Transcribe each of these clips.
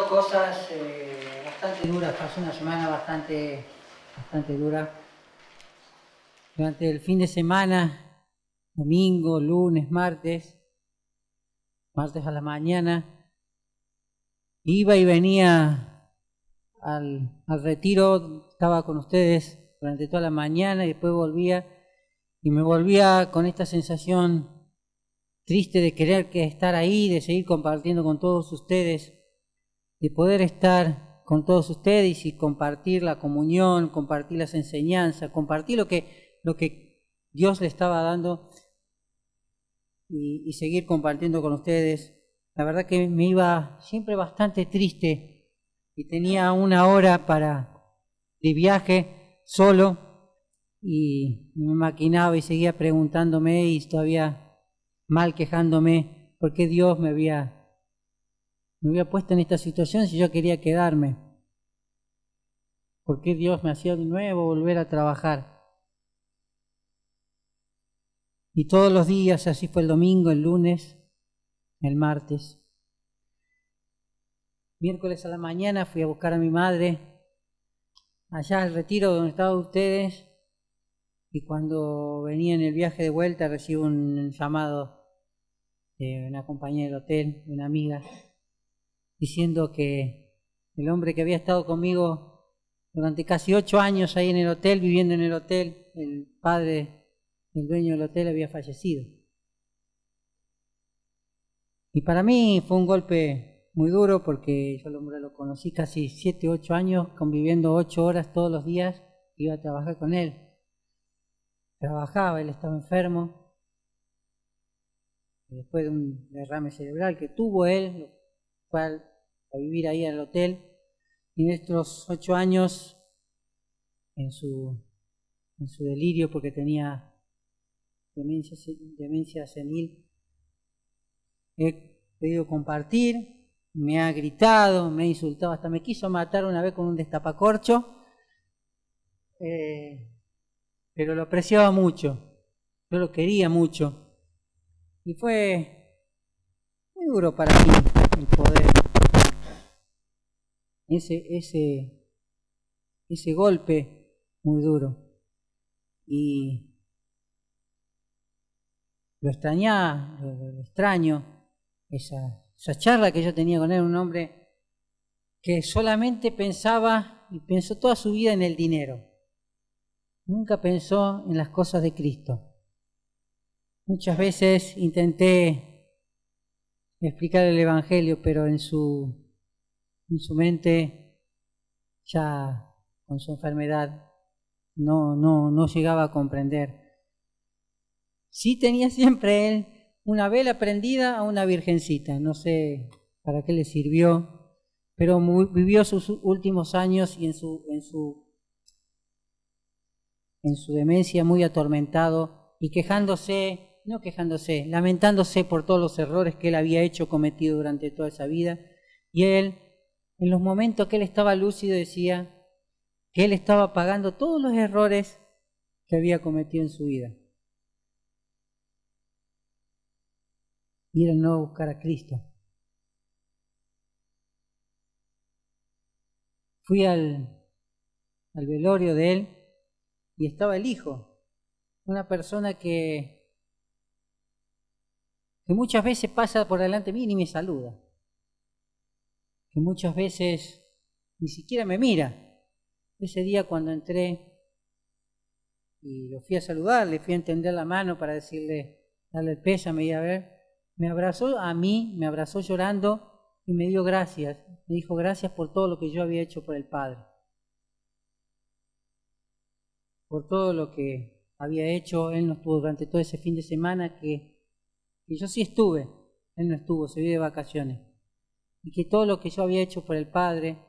cosas bastante duras, pasó una semana bastante dura. Durante el fin de semana, domingo, lunes, martes a la mañana, iba y venía al retiro, estaba con ustedes durante toda la mañana y después volvía y me volvía con esta sensación triste de querer estar ahí, de seguir compartiendo con todos ustedes, de poder estar con todos ustedes y compartir la comunión, compartir las enseñanzas, compartir lo que Dios le estaba dando y seguir compartiendo con ustedes. La verdad que me iba siempre bastante triste y tenía una hora de viaje solo y me maquinaba y seguía preguntándome y todavía mal quejándome por qué Dios me había puesto en esta situación si yo quería quedarme. ¿Por qué Dios me hacía de nuevo volver a trabajar? Y todos los días, así fue el domingo, el lunes, el martes. Miércoles a la mañana fui a buscar a mi madre allá al retiro donde estaban ustedes y cuando venía en el viaje de vuelta recibo un llamado de una compañera del hotel, de una amiga, diciendo que el hombre que había estado conmigo durante casi 8 años ahí en el hotel, viviendo en el hotel, el padre del dueño del hotel había fallecido. Y para mí fue un golpe muy duro porque yo al hombre lo conocí casi 7, 8 años, conviviendo 8 horas todos los días, iba a trabajar con él. Trabajaba, él estaba enfermo, después de un derrame cerebral que tuvo él, lo cual a vivir ahí en el hotel, y en estos 8 años, en su delirio, porque tenía demencia senil, he pedido compartir, me ha gritado, me ha insultado, hasta me quiso matar una vez con un destapacorcho, pero lo apreciaba mucho, yo lo quería mucho, y fue muy duro para mí el poder, ese golpe muy duro. Y lo extraño, esa charla que yo tenía con él, un hombre que solamente pensaba y pensó toda su vida en el dinero. Nunca pensó en las cosas de Cristo. Muchas veces intenté explicar el Evangelio, pero en su mente, ya con su enfermedad, no llegaba a comprender. Sí tenía siempre él una vela prendida a una virgencita, no sé para qué le sirvió, pero vivió sus últimos años y en su demencia muy atormentado y lamentándose por todos los errores que él había cometido durante toda esa vida. Y él, en los momentos que él estaba lúcido, decía que él estaba pagando todos los errores que había cometido en su vida. Y era no buscar a Cristo. Fui al velorio de él y estaba el hijo, una persona que muchas veces pasa por delante de mí y ni me saluda, que muchas veces ni siquiera me mira. Ese día cuando entré y lo fui a saludar, le fui a tender la mano para darle el pésame y a ver, me abrazó a mí, me abrazó llorando y me dio gracias, me dijo gracias por todo lo que yo había hecho por el Padre, por todo lo que había hecho. Él no estuvo durante todo ese fin de semana que yo sí estuve, él no estuvo, se vio de vacaciones, y que todo lo que yo había hecho por el Padre,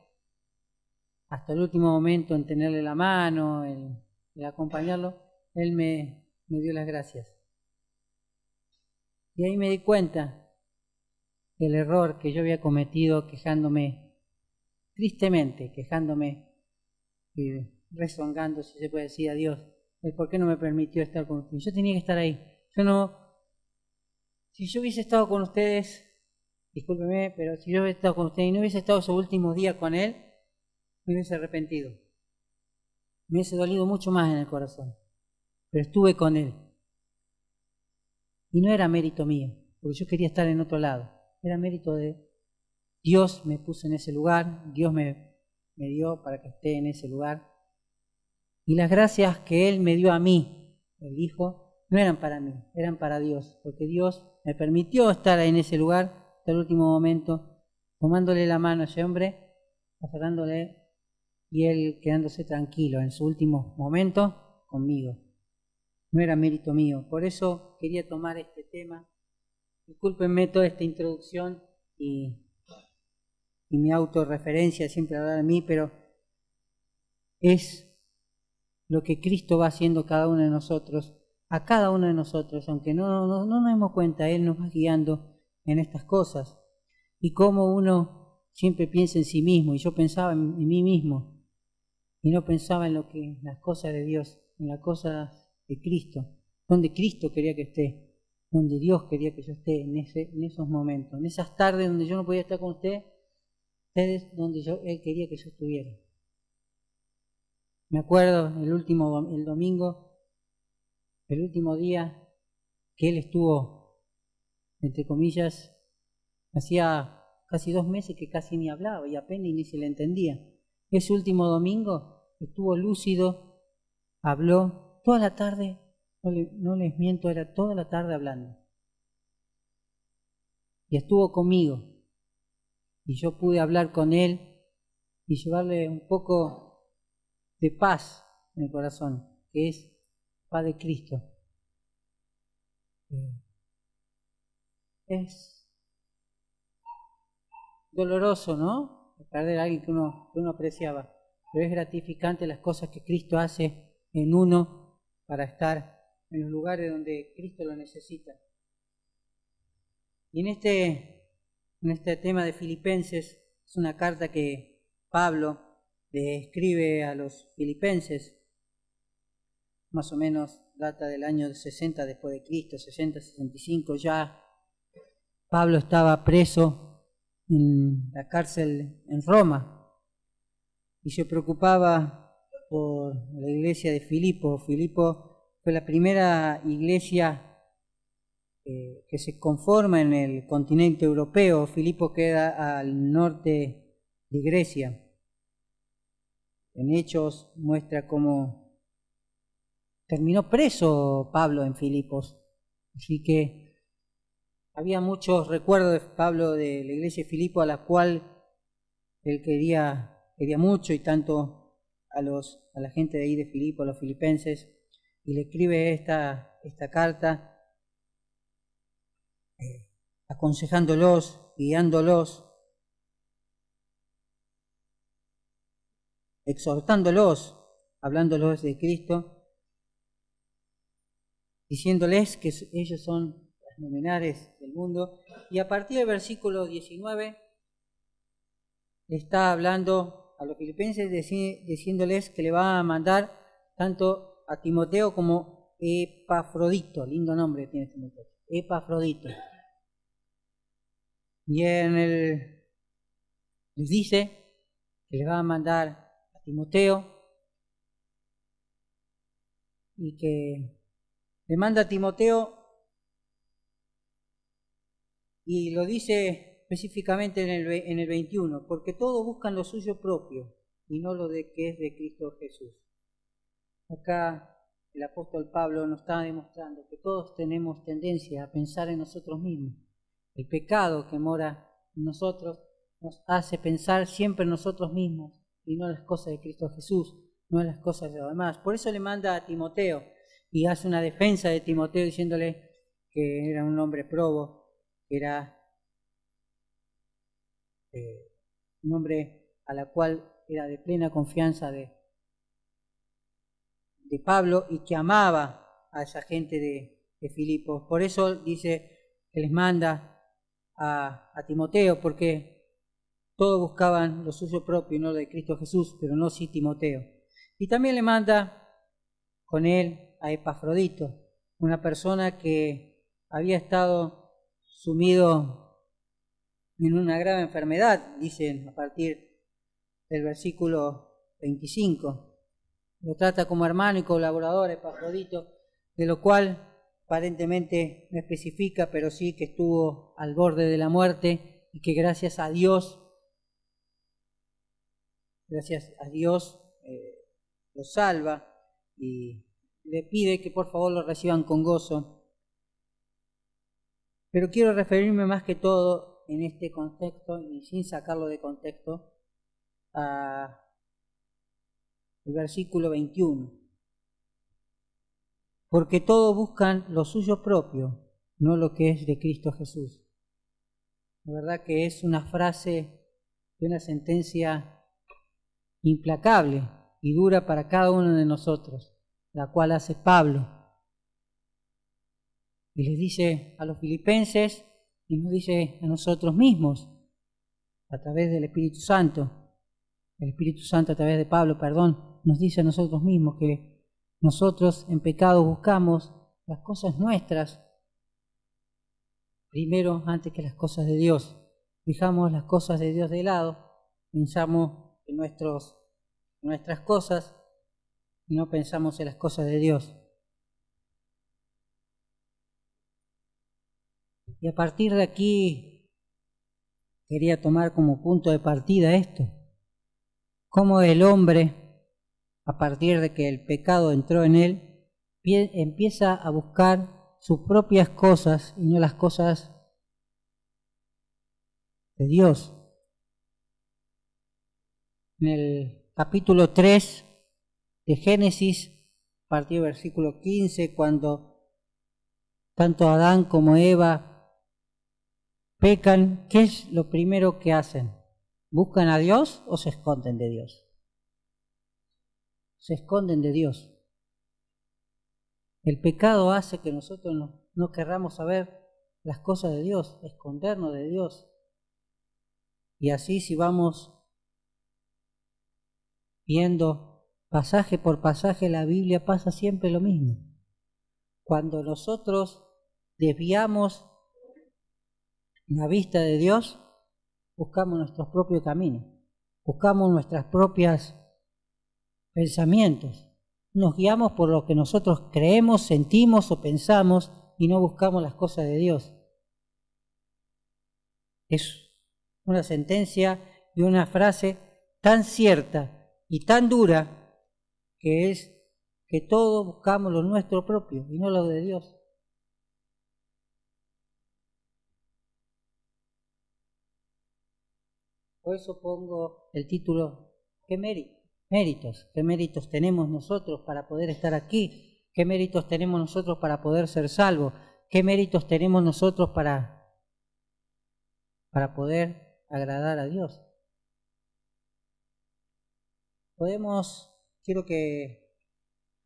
hasta el último momento en tenerle la mano, en acompañarlo, él me dio las gracias. Y ahí me di cuenta del error que yo había cometido tristemente quejándome y rezongando, si se puede decir, a Dios, el por qué no me permitió estar con ustedes. Yo tenía que estar ahí. Si yo hubiese estado con ustedes, discúlpeme, pero si yo hubiese estado con usted y no hubiese estado esos últimos días con él, me hubiese arrepentido. Me hubiese dolido mucho más en el corazón. Pero estuve con él. Y no era mérito mío, porque yo quería estar en otro lado. Era mérito de Dios me puso en ese lugar, Dios me dio para que esté en ese lugar. Y las gracias que Él me dio a mí, el Hijo, no eran para mí, eran para Dios, porque Dios me permitió estar en ese lugar hasta el último momento, tomándole la mano a ese hombre, aferrándole y Él quedándose tranquilo en su último momento conmigo. No era mérito mío, por eso quería tomar este tema. Discúlpenme toda esta introducción y mi autorreferencia siempre hablar de mí, pero es lo que Cristo va haciendo cada uno de nosotros, a cada uno de nosotros, aunque no nos demos cuenta, Él nos va guiando en estas cosas. Y cómo uno siempre piensa en sí mismo, y yo pensaba en mí mismo, y no pensaba en las cosas de Dios, en las cosas de Cristo, donde Cristo quería que esté, donde Dios quería que yo esté en esos momentos, en esas tardes donde yo no podía estar con ustedes donde Él quería que yo estuviera. Me acuerdo el domingo, el último día que Él estuvo, entre comillas, hacía casi 2 meses que casi ni hablaba y apenas ni se le entendía. Ese último domingo estuvo lúcido, habló toda la tarde, no les miento, era toda la tarde hablando. Y estuvo conmigo. Y yo pude hablar con Él y llevarle un poco de paz en el corazón, que es paz de Cristo. Es doloroso, ¿no? Perder a alguien que uno apreciaba, pero es gratificante las cosas que Cristo hace en uno para estar en los lugares donde Cristo lo necesita. Y en este tema de Filipenses, es una carta que Pablo le escribe a los filipenses, más o menos data del año 60 después de Cristo, 60-65 ya. Pablo estaba preso en la cárcel en Roma y se preocupaba por la iglesia de Filipo. Filipo fue la primera iglesia que se conforma en el continente europeo. Filipo queda al norte de Grecia. En Hechos muestra cómo terminó preso Pablo en Filipos. Así que había muchos recuerdos de Pablo de la iglesia de Filipo, a la cual él quería mucho, y tanto a la gente de ahí de Filipo, a los filipenses, y le escribe esta carta aconsejándolos, guiándolos, exhortándolos, hablándolos de Cristo, diciéndoles que ellos son las luminares del mundo. Y a partir del versículo 19 está hablando a los filipenses diciéndoles que le va a mandar tanto a Timoteo como Epafrodito, lindo nombre tiene Timoteo, Epafrodito. Y les dice que le va a mandar a Timoteo y que le manda a Timoteo, y lo dice específicamente en el 21, porque todos buscan lo suyo propio y no lo de que es de Cristo Jesús. Acá el apóstol Pablo nos está demostrando que todos tenemos tendencia a pensar en nosotros mismos. El pecado que mora en nosotros nos hace pensar siempre en nosotros mismos y no en las cosas de Cristo Jesús, no en las cosas de los demás. Por eso le manda a Timoteo y hace una defensa de Timoteo diciéndole que era un hombre probo, que era un hombre a la cual era de plena confianza de Pablo y que amaba a esa gente de Filipos. Por eso dice que les manda a Timoteo, porque todos buscaban lo suyo propio y no lo de Cristo Jesús, pero no sí Timoteo. Y también le manda con él a Epafrodito, una persona que había estado sumido en una grave enfermedad, dicen a partir del versículo 25. Lo trata como hermano y colaborador Epafrodito, de lo cual aparentemente no especifica, pero sí que estuvo al borde de la muerte y que gracias a Dios lo salva y le pide que por favor lo reciban con gozo. Pero quiero referirme más que todo en este contexto, y sin sacarlo de contexto, al versículo 21. Porque todos buscan lo suyo propio, no lo que es de Cristo Jesús. La verdad que es una frase de una sentencia implacable y dura para cada uno de nosotros, la cual hace Pablo. Y les dice a los filipenses y nos dice a nosotros mismos, a través del Espíritu Santo. El Espíritu Santo a través de Pablo, nos dice a nosotros mismos que nosotros en pecado buscamos las cosas nuestras primero antes que las cosas de Dios. Dejamos las cosas de Dios de lado, pensamos en nuestras cosas y no pensamos en las cosas de Dios. Y a partir de aquí quería tomar como punto de partida esto. Cómo el hombre, a partir de que el pecado entró en él, empieza a buscar sus propias cosas y no las cosas de Dios. En el capítulo 3 de Génesis, a partir del versículo 15, cuando tanto Adán como Eva pecan, ¿qué es lo primero que hacen? ¿Buscan a Dios o se esconden de Dios? Se esconden de Dios. El pecado hace que nosotros no querramos saber las cosas de Dios, escondernos de Dios. Y así, si vamos viendo pasaje por pasaje la Biblia, pasa siempre lo mismo. Cuando nosotros desviamos la vista de Dios, buscamos nuestros propios caminos, buscamos nuestros propios pensamientos, nos guiamos por lo que nosotros creemos, sentimos o pensamos y no buscamos las cosas de Dios. Es una sentencia y una frase tan cierta y tan dura que es que todos buscamos lo nuestro propio y no lo de Dios. Por eso pongo el título, ¿qué méritos? ¿Qué méritos tenemos nosotros para poder estar aquí? ¿Qué méritos tenemos nosotros para poder ser salvos? ¿Qué méritos tenemos nosotros para poder agradar a Dios? Quiero que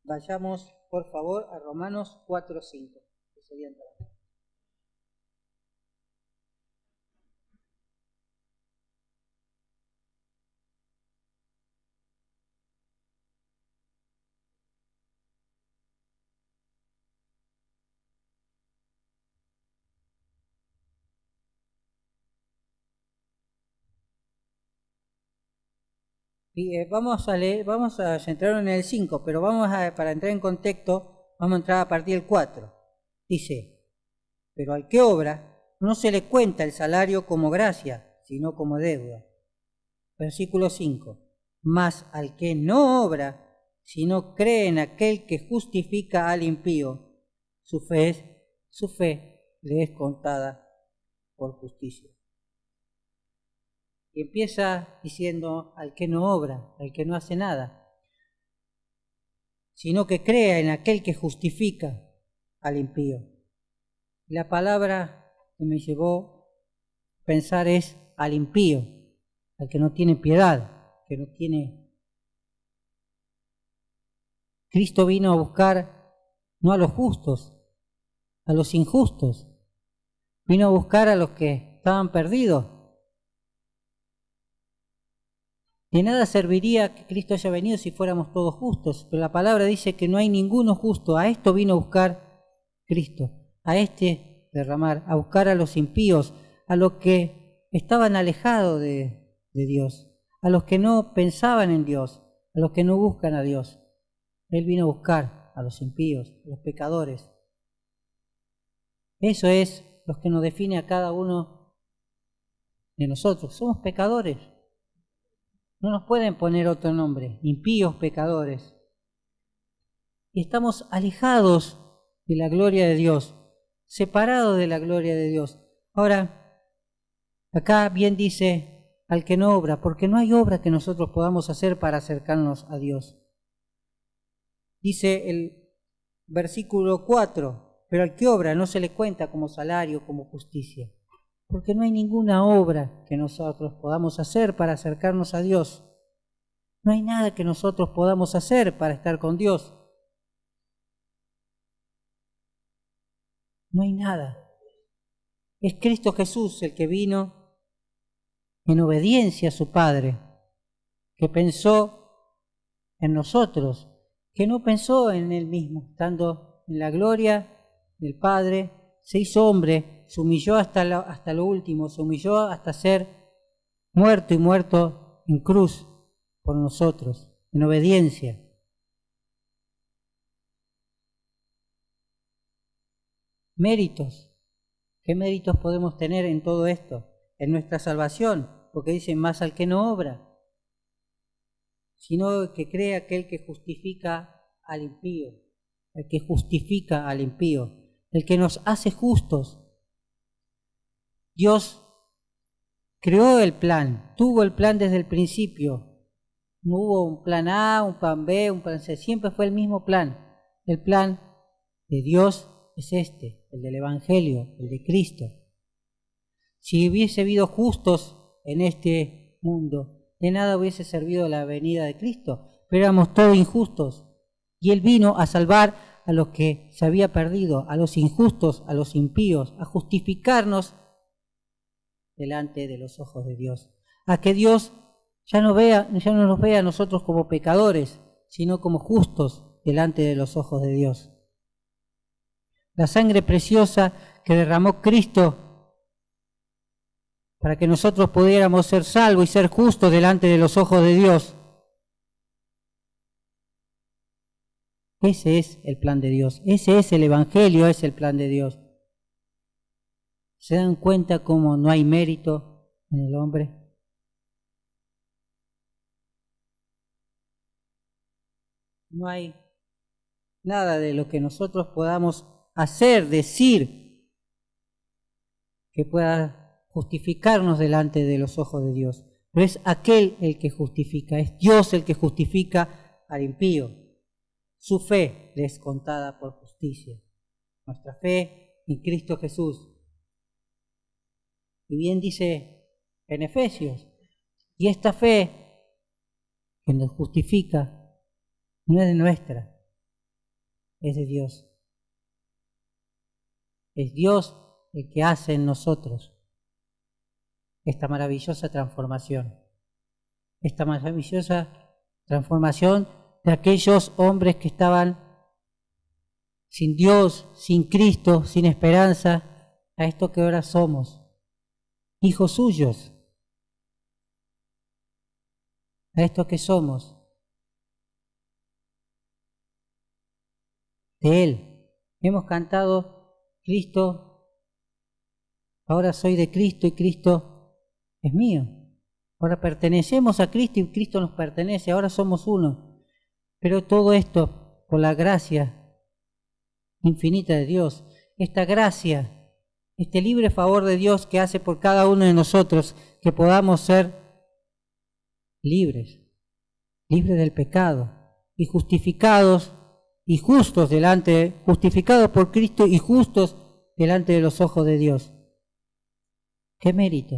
vayamos, por favor, a Romanos 4:5, que sería entrar. Y vamos a centrarnos en el 5, pero para entrar en contexto, vamos a entrar a partir del 4. Dice, pero al que obra, no se le cuenta el salario como gracia, sino como deuda. Versículo 5, mas al que no obra, sino cree en aquel que justifica al impío, su fe le es contada por justicia. Y empieza diciendo al que no obra, al que no hace nada, sino que crea en aquel que justifica al impío. La palabra que me llevó a pensar es al impío, al que no tiene piedad, que no tiene. Cristo vino a buscar no a los justos, a los injustos. Vino a buscar a los que estaban perdidos. De nada serviría que Cristo haya venido si fuéramos todos justos, pero la palabra dice que no hay ninguno justo. A esto vino a buscar Cristo, a derramar, a buscar a los impíos, a los que estaban alejados de Dios, a los que no pensaban en Dios, a los que no buscan a Dios. Él vino a buscar a los impíos, a los pecadores. Eso es lo que nos define a cada uno de nosotros. Somos pecadores. No nos pueden poner otro nombre, impíos pecadores. Y estamos alejados de la gloria de Dios, separados de la gloria de Dios. Ahora, acá bien dice al que no obra, porque no hay obra que nosotros podamos hacer para acercarnos a Dios. Dice el versículo 4, pero al que obra no se le cuenta como salario, como justicia, porque no hay ninguna obra que nosotros podamos hacer para acercarnos a Dios. No hay nada que nosotros podamos hacer para estar con Dios. No hay nada. Es Cristo Jesús el que vino en obediencia a su Padre, que pensó en nosotros, que no pensó en Él mismo, estando en la gloria del Padre, se hizo hombre, se humilló hasta lo último, se humilló hasta ser muerto y muerto en cruz por nosotros, en obediencia. Méritos. ¿Qué méritos podemos tener en todo esto? En nuestra salvación, porque dicen más al que no obra, sino que cree aquel que justifica al impío, el que justifica al impío, el que nos hace justos. Dios creó el plan, tuvo el plan desde el principio. No hubo un plan A, un plan B, un plan C, siempre fue el mismo plan. El plan de Dios es este, el del Evangelio, el de Cristo. Si hubiese habido justos en este mundo, de nada hubiese servido la venida de Cristo, pero éramos todos injustos. Y Él vino a salvar a los que se había perdido, a los injustos, a los impíos, a justificarnos delante de los ojos de Dios. A que Dios ya no nos vea a nosotros como pecadores, sino como justos delante de los ojos de Dios. La sangre preciosa que derramó Cristo para que nosotros pudiéramos ser salvos y ser justos delante de los ojos de Dios. Ese es el plan de Dios, ese es el Evangelio, es el plan de Dios. ¿Se dan cuenta cómo no hay mérito en el hombre? No hay nada de lo que nosotros podamos hacer, decir, que pueda justificarnos delante de los ojos de Dios. Pero es aquel el que justifica, es Dios el que justifica al impío. Su fe le es contada por justicia. Nuestra fe en Cristo Jesús. Y bien dice en Efesios, y esta fe que nos justifica no es de nuestra, es de Dios. Es Dios el que hace en nosotros esta maravillosa transformación. Esta maravillosa transformación de aquellos hombres que estaban sin Dios, sin Cristo, sin esperanza, a esto que ahora somos, hijos suyos, a esto que somos, de Él. Hemos cantado, Cristo, ahora soy de Cristo y Cristo es mío. Ahora pertenecemos a Cristo y Cristo nos pertenece, ahora somos uno. Pero todo esto por la gracia infinita de Dios, esta gracia, este libre favor de Dios que hace por cada uno de nosotros que podamos ser libres del pecado y justificados y justos justificados por Cristo y justos delante de los ojos de Dios. ¿Qué mérito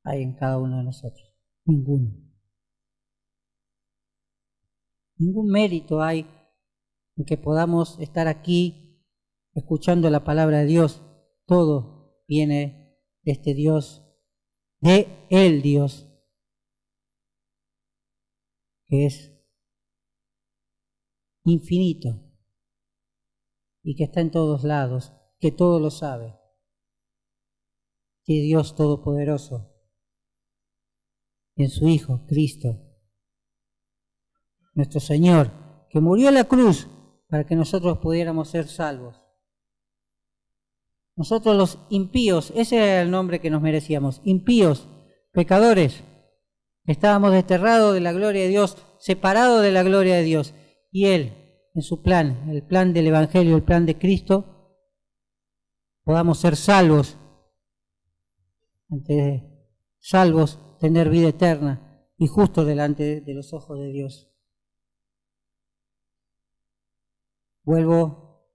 hay en cada uno de nosotros? Ninguno. Ningún mérito hay en que podamos estar aquí escuchando la palabra de Dios. Todo viene de este Dios, de el Dios, que es infinito y que está en todos lados, que todo lo sabe, que Dios Todopoderoso, y en su Hijo, Cristo, nuestro Señor, que murió en la cruz para que nosotros pudiéramos ser salvos. Nosotros los impíos, ese era el nombre que nos merecíamos, impíos, pecadores, estábamos desterrados de la gloria de Dios, separados de la gloria de Dios, y Él, en su plan, el plan del Evangelio, el plan de Cristo, podamos ser salvos, tener vida eterna y justos delante de los ojos de Dios. Vuelvo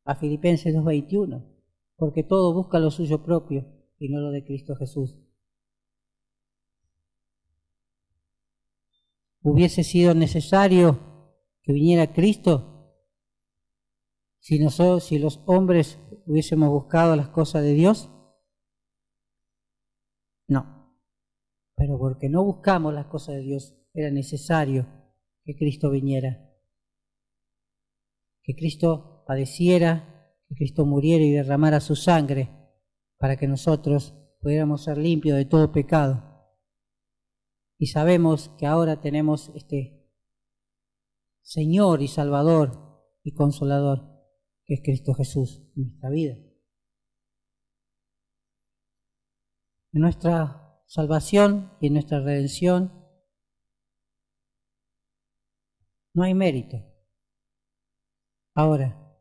a Filipenses 2:21, porque todo busca lo suyo propio y no lo de Cristo Jesús. ¿Hubiese sido necesario que viniera Cristo si los hombres hubiésemos buscado las cosas de Dios? No, pero porque no buscamos las cosas de Dios, era necesario que Cristo viniera, que Cristo padeciera, que Cristo muriera y derramara su sangre para que nosotros pudiéramos ser limpios de todo pecado. Y sabemos que ahora tenemos este Señor y Salvador y Consolador, que es Cristo Jesús en nuestra vida. En nuestra salvación y en nuestra redención no hay mérito. Ahora,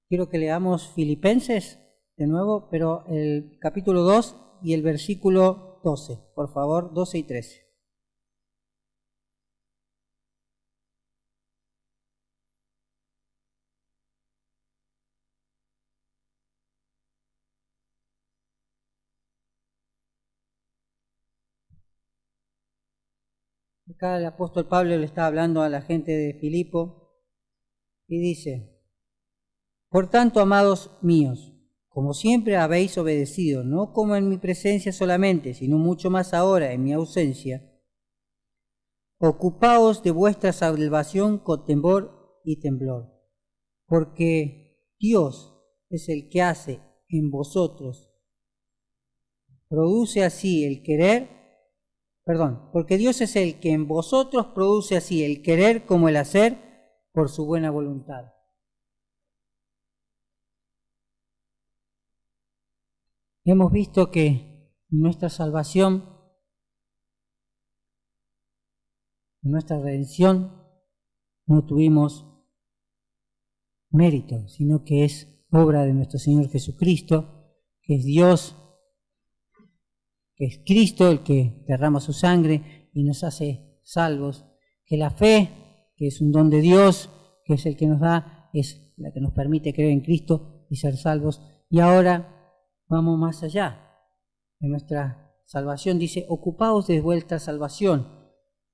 quiero que leamos Filipenses de nuevo, pero el capítulo 2 y el versículo 12, por favor, 12 y 13. Acá el apóstol Pablo le está hablando a la gente de Filipo y dice: por tanto, amados míos, como siempre habéis obedecido, no como en mi presencia solamente, sino mucho más ahora en mi ausencia, ocupaos de vuestra salvación con temor y temblor, porque Dios es el que hace en vosotros, produce así el querer, porque Dios es el que en vosotros produce así el querer como el hacer por su buena voluntad. Hemos visto que nuestra salvación, nuestra redención, no tuvimos mérito, sino que es obra de nuestro Señor Jesucristo, que es Dios, que es Cristo el que derrama su sangre y nos hace salvos, que la fe, que es un don de Dios, que es el que nos da, es la que nos permite creer en Cristo y ser salvos. Y ahora vamos más allá de nuestra salvación. Dice, ocupaos de vuestra salvación.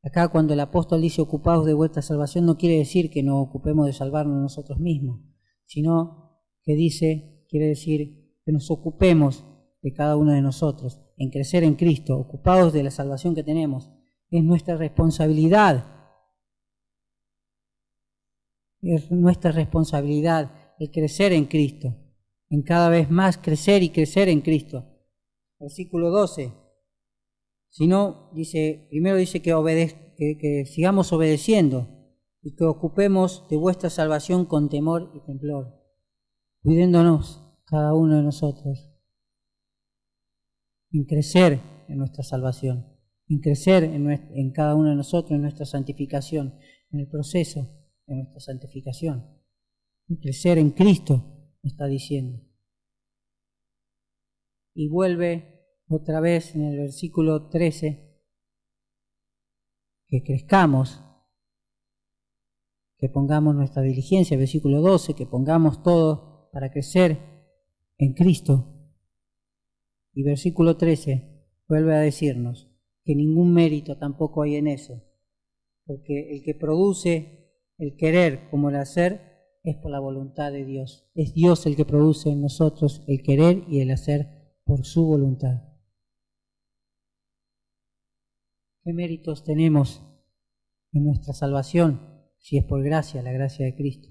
Acá cuando el apóstol dice ocupaos de vuestra salvación, no quiere decir que nos ocupemos de salvarnos nosotros mismos, sino que quiere decir que nos ocupemos de cada uno de nosotros, en crecer en Cristo, ocupados de la salvación que tenemos. Es nuestra responsabilidad. Es nuestra responsabilidad el crecer en Cristo, en cada vez más crecer y crecer en Cristo. Versículo 12. Primero dice que sigamos obedeciendo y que ocupemos de vuestra salvación con temor y temblor, cuidándonos cada uno de nosotros en crecer en nuestra salvación, en crecer en cada uno de nosotros, en nuestra santificación, en el proceso de nuestra santificación, en crecer en Cristo, está diciendo. Y vuelve otra vez en el versículo 13, que crezcamos, que pongamos nuestra diligencia, el versículo 12, que pongamos todo para crecer en Cristo. Y versículo 13 vuelve a decirnos que ningún mérito tampoco hay en eso, porque el que produce el querer como el hacer es por la voluntad de Dios. Es Dios el que produce en nosotros el querer y el hacer por su voluntad. ¿Qué méritos tenemos en nuestra salvación si es por gracia, la gracia de Cristo?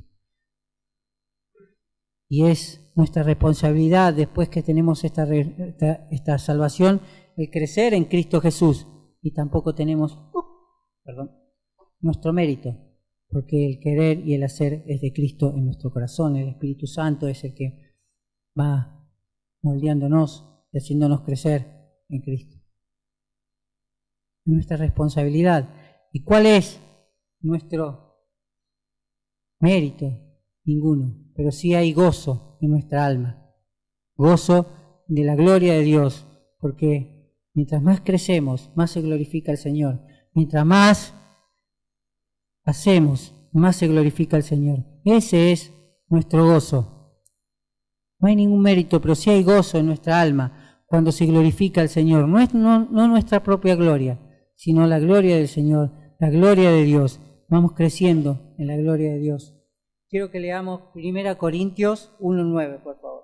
Y es nuestra responsabilidad, después que tenemos esta salvación, el crecer en Cristo Jesús y tampoco tenemos nuestro mérito, porque el querer y el hacer es de Cristo en nuestro corazón. El Espíritu Santo es el que va moldeándonos y haciéndonos crecer en Cristo. Es nuestra responsabilidad. ¿Y cuál es nuestro mérito? Ninguno, pero sí hay gozo en nuestra alma, gozo de la gloria de Dios, porque mientras más crecemos, más se glorifica el Señor. Mientras más hacemos, más se glorifica el Señor. Ese es nuestro gozo. No hay ningún mérito, pero sí hay gozo en nuestra alma cuando se glorifica el Señor. No nuestra propia gloria, sino la gloria del Señor, la gloria de Dios. Vamos creciendo en la gloria de Dios. Quiero que leamos 1 Corintios 1:9, por favor.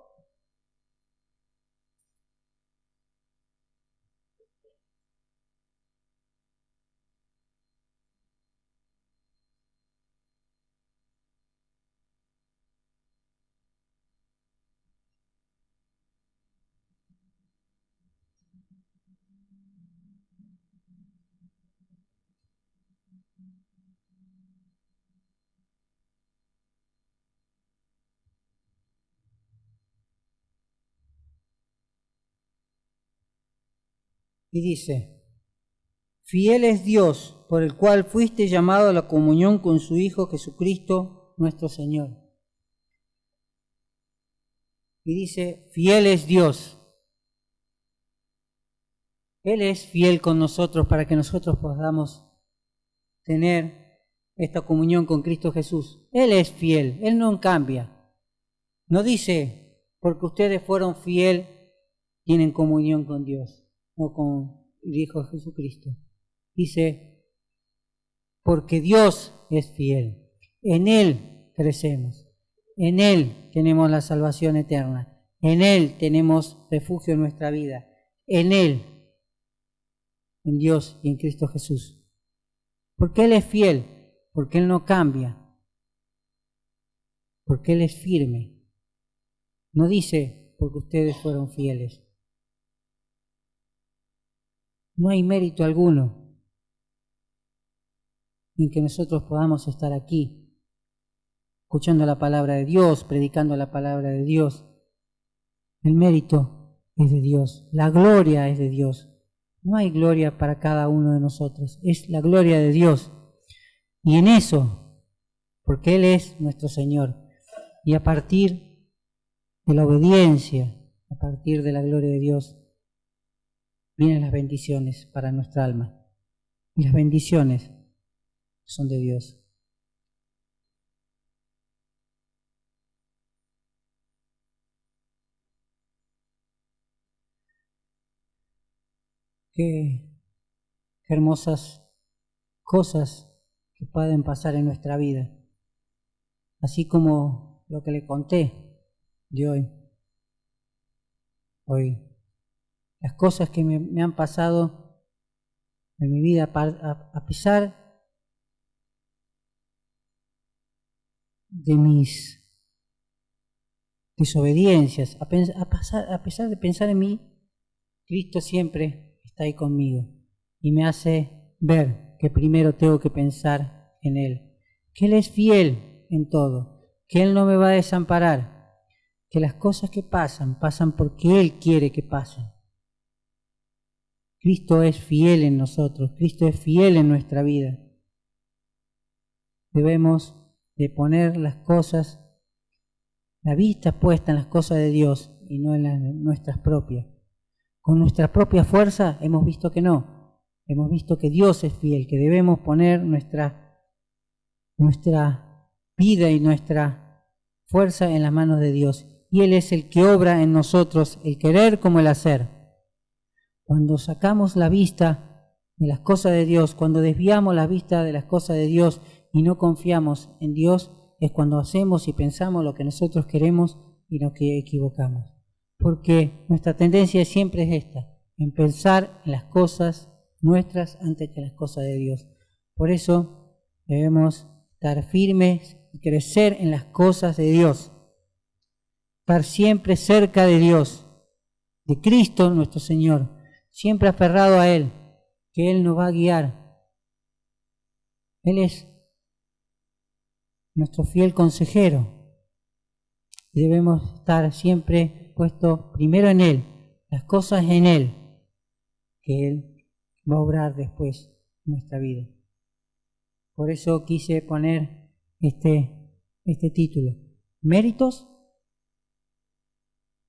Y dice: fiel es Dios, por el cual fuiste llamado a la comunión con su Hijo Jesucristo, nuestro Señor. Y dice: fiel es Dios. Él es fiel con nosotros para que nosotros podamos tener esta comunión con Cristo Jesús. Él es fiel, Él no cambia. No dice, porque ustedes fueron fiel, tienen comunión con Dios o con el Hijo de Jesucristo. Dice, porque Dios es fiel. En Él crecemos. En Él tenemos la salvación eterna. En Él tenemos refugio en nuestra vida. En Él, en Dios y en Cristo Jesús. Porque Él es fiel, porque Él no cambia, porque Él es firme. No dice, porque ustedes fueron fieles. No hay mérito alguno en que nosotros podamos estar aquí, escuchando la palabra de Dios, predicando la palabra de Dios. El mérito es de Dios, la gloria es de Dios. No hay gloria para cada uno de nosotros, es la gloria de Dios. Y en eso, porque Él es nuestro Señor, y a partir de la obediencia, a partir de la gloria de Dios, vienen las bendiciones para nuestra alma. Y las bendiciones son de Dios. Qué hermosas cosas que pueden pasar en nuestra vida. Así como lo que le conté de hoy. Las cosas que me han pasado en mi vida a pesar de mis desobediencias, a pesar de pensar en mí, Cristo siempre está ahí conmigo y me hace ver que primero tengo que pensar en Él, que Él es fiel en todo, que Él no me va a desamparar, que las cosas que pasan porque Él quiere que pasen. Cristo es fiel en nosotros, Cristo es fiel en nuestra vida. Debemos de poner las cosas, la vista puesta en las cosas de Dios y no en las nuestras propias. Con nuestra propia fuerza hemos visto que no. Hemos visto que Dios es fiel, que debemos poner nuestra vida y nuestra fuerza en las manos de Dios. Y Él es el que obra en nosotros el querer como el hacer. Cuando sacamos la vista de las cosas de Dios, cuando desviamos la vista de las cosas de Dios y no confiamos en Dios, es cuando hacemos y pensamos lo que nosotros queremos y lo que equivocamos. Porque nuestra tendencia siempre es esta, en pensar en las cosas nuestras antes que las cosas de Dios. Por eso debemos estar firmes y crecer en las cosas de Dios. Estar siempre cerca de Dios, de Cristo nuestro Señor. siempre aferrado a Él, que Él nos va a guiar. Él es nuestro fiel consejero y debemos estar siempre puestos primero en Él, las cosas en Él, que Él va a obrar después en nuestra vida. Por eso quise poner este título. ¿Méritos?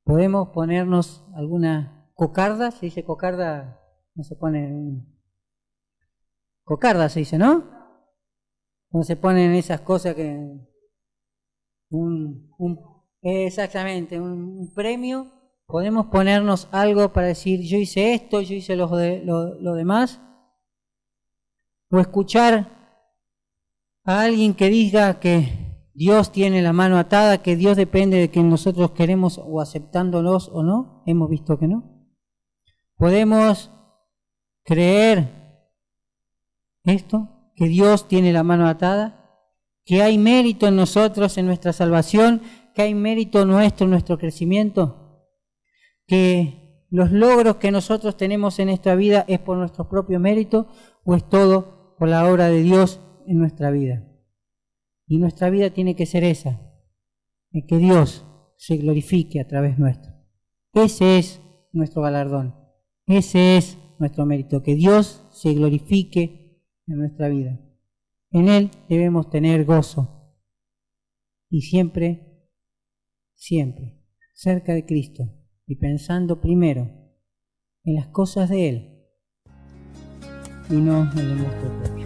Podemos ponernos alguna cocarda, se dice cocarda, no se pone... Cocarda se dice, ¿no? Cuando se ponen esas cosas que... exactamente, un premio. Podemos ponernos algo para decir, yo hice esto, yo hice lo demás. O escuchar a alguien que diga que Dios tiene la mano atada, que Dios depende de que nosotros queremos o aceptándolos o no. Hemos visto que no. Podemos creer esto, que Dios tiene la mano atada, que hay mérito en nosotros, en nuestra salvación, que hay mérito nuestro en nuestro crecimiento, que los logros que nosotros tenemos en esta vida es por nuestro propio mérito o es todo por la obra de Dios en nuestra vida. Y nuestra vida tiene que ser esa, que Dios se glorifique a través nuestro. Ese es nuestro galardón, ese es nuestro mérito, que Dios se glorifique en nuestra vida. En Él debemos tener gozo y siempre, siempre cerca de Cristo y pensando primero en las cosas de Él y no en lo nuestro propio.